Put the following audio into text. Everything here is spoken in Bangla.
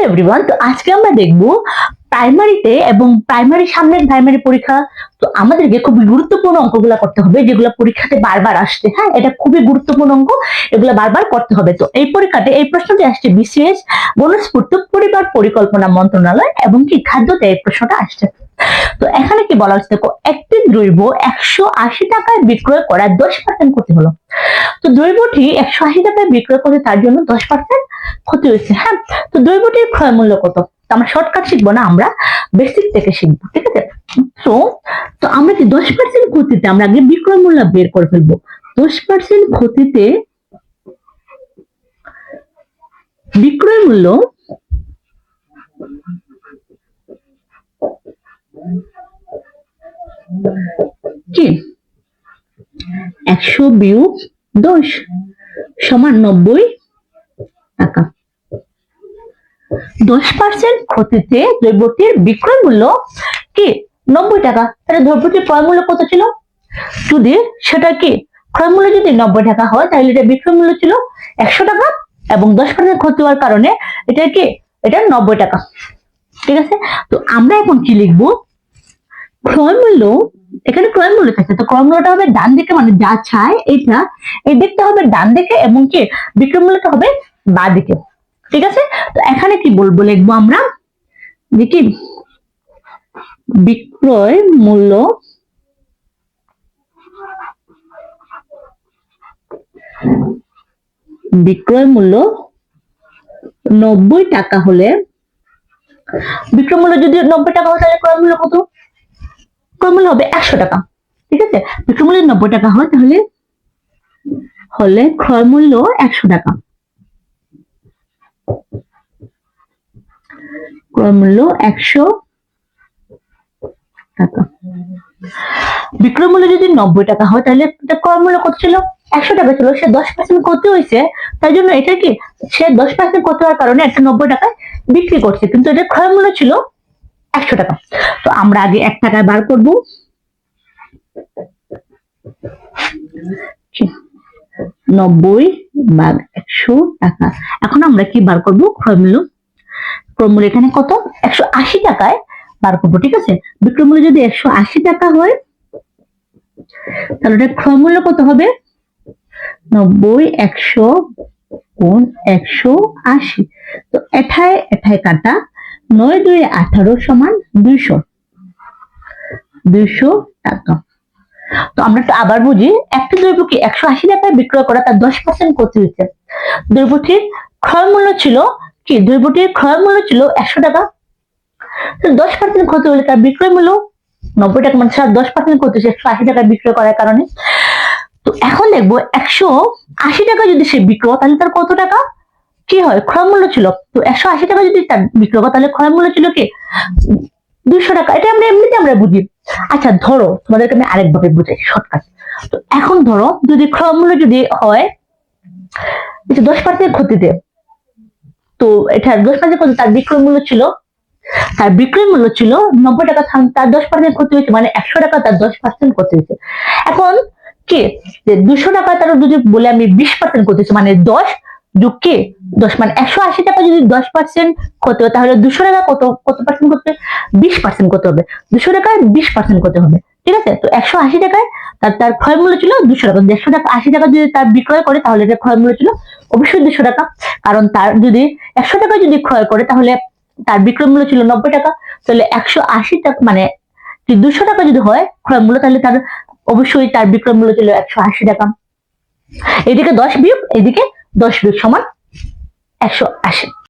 এভরিওয়ান, তো আজকে আমরা দেখবো প্রাইমারিতে এবং সামনের প্রাইমারি পরীক্ষা। তো আমাদেরকে খুবই গুরুত্বপূর্ণ অঙ্কগুলো করতে হবে, যেগুলো পরীক্ষাতে বারবার আসছে। হ্যাঁ, এটা খুবই গুরুত্বপূর্ণ অঙ্ক, এগুলো বারবার করতে হবে। তো এই পরীক্ষাতে এই প্রশ্নটি আসছে বিসিএস বনস্পতি পরিবার পরিকল্পনা মন্ত্রণালয় এবং কি খাদ্যতে এই প্রশ্নটা আসছে। তো এখানে কি বলা হচ্ছে, দেখো একটি দ্রব্য 180 টাকায় বিক্রয় করা 10% ক্ষতি হলো। তো দ্রব্যটি 180 টাকায় বিক্রয় করে তার জন্য 10% ক্ষতি হয়েছে। হ্যাঁ, তো দ্রব্যটির ক্রয় মূল্য কত? আমরা শর্টকাট শিখবো না, আমরা বেসিক থেকে শিখবো, ঠিক আছে? তো তো আমরা কি 10% ক্ষতিতে আমরা আগে বিক্রয় মূল্য বের করে ফেলবো। 10% ক্ষতিতে বিক্রয় মূল্য কি 100 বিয়োগ 10 সমান 90 টাকা। 10% ক্ষতিতে দ্রব্যটির বিক্রয় মূল্য কি 90 টাকা। তাহলে দ্রব্যটির ক্রয় মূল্য কত ছিল? যদি সেটা কি ক্রয় মূল্য যদি 90 টাকা হয়, তাহলে এটা বিক্রয় মূল্য ছিল 100 টাকা এবং 10% ক্ষতি হওয়ার কারণে এটা কি এটা 90 টাকা। ঠিক আছে, তো আমরা এখন কি লিখবো? ক্রয় মূল্য, এখানে ক্রয় মূল্য থাকছে, তো ক্রয় মূল্যটা হবে ডান দিকে, মানে যা চায় এটা এই দিকটা হবে ডান দিকে এবং কি বিক্রয় মূল্যটা হবে বাঁ দিকে। ঠিক আছে, তো এখানে কি বলবো, লিখবো আমরা যে কি বিক্রয় মূল্য বিক্রয় মূল্য 90 টাকা হলে, বিক্রয় মূল্য যদি 90 টাকা হয় তাহলে ক্রয় মূল্য কত? ক্রয় মূল্য হবে 100 টাকা। ঠিক আছে, বিক্রয় মূল্য 90 টাকা হয় তাহলে ক্রয় মূল্য 100 টাকা। ক্রয় মূল্য 100 টাকা। বিক্রয় মূল্য যদি 90 টাকা হয় তাহলে ক্রয় মূল্য কত ছিল? 100 টাকা ছিল। সে 10% ক্ষতি হয়েছে, তাই জন্য এটা কি সে 10% ক্ষতি হওয়ার কারণে 190 টাকায় বিক্রি করছে, কিন্তু এটা ক্রয় মূল্য ছিল 100 টাকা। তো আমরা আগে 1 টাকায় বার করব। 90 ভাগ 100 টাকা। এখন আমরা কি বার করব? ক্রয় মূল্য। ক্রয় মূল্য এখানে কত? 180 টাকায় বার করবো। ঠিক আছে, বিক্রয় মূল্য যদি 180 টাকা হয় তাহলে ক্রয় মূল্য কত হবে? 90 100 গুণ 180। তো এঠায় এঠায় কাটা, 9 2 18 সমান 200 টাকা। তো আমরা তো আবার বুঝি, একটা দ্রব্যকে 180 টাকায় বিক্রয় করা তার 10% ক্ষতি হয়েছে। দ্রব্যটির ক্রয় মূল্য ছিল কি? দ্রব্যটির ক্রয় মূল্য ছিল 100 টাকা। 10% ক্ষতি হলে তার বিক্রয় মূল্য 90 টাকা, মানে 10% ক্ষতি হচ্ছে 180 টাকায় বিক্রয় করার কারণে। তো এখন দেখবো 180 টাকা যদি সে বিক্রয়, তাহলে তার কত টাকা কি হয়? ক্রয় মূল্য ছিল। তো 180 টাকা যদি তার বিক্রয় করে, তাহলে ক্রয় মূল্য ছিল কি 200 টাকা। এটা আমরা এমনিতে আমরা বুঝি। আচ্ছা ধরো, তোমাদেরকে আমি আরেকভাবে বুঝাই শর্টকাট। তো এখন ধরো যদি ক্রয় মূল্য যদি হয় 10% ক্ষতিতে, তো এটা 10% ক্ষতি, তার বিক্রয় মূল্য ছিল 90 টাকা, তার 10% ক্ষতি হয়েছে, মানে 100 টাকা তার 10% ক্ষতি হয়েছে। এখন কি যে 200 টাকা তার যদি বলে আমি 20% ক্ষতি হয়েছে, মানে 10 যোগ কি 10, মানে 180 টাকা যদি 10% ক্ষতি হয়, তাহলে 200 টাকা কত পার্সেন্ট করতে? 20% করতে হবে। 200 টাকায় 20% করতে হবে। ঠিক আছে, তো 180 টাকায় তার ক্রয় মূল্য ছিল 200 টাকা। 150 টাকা 80 টাকা যদি তার বিক্রয় করে, তাহলে এটা ক্রয় মূল্য ছিল অবশ্যই 200 টাকা। কারণ তার যদি 100 টাকা যদি ক্রয় করে, তাহলে তার বিক্রয় মূল্য ছিল 90 টাকা। তাহলে 180 টাকা, মানে 200 টাকা যদি হয় ক্রয় মূল্য, তাহলে তার অবশ্যই তার বিক্রয় মূল্য ছিল 180 টাকা। এদিকে 10 বিয়োগ এদিকে 10 বিয়োগ সমান 180।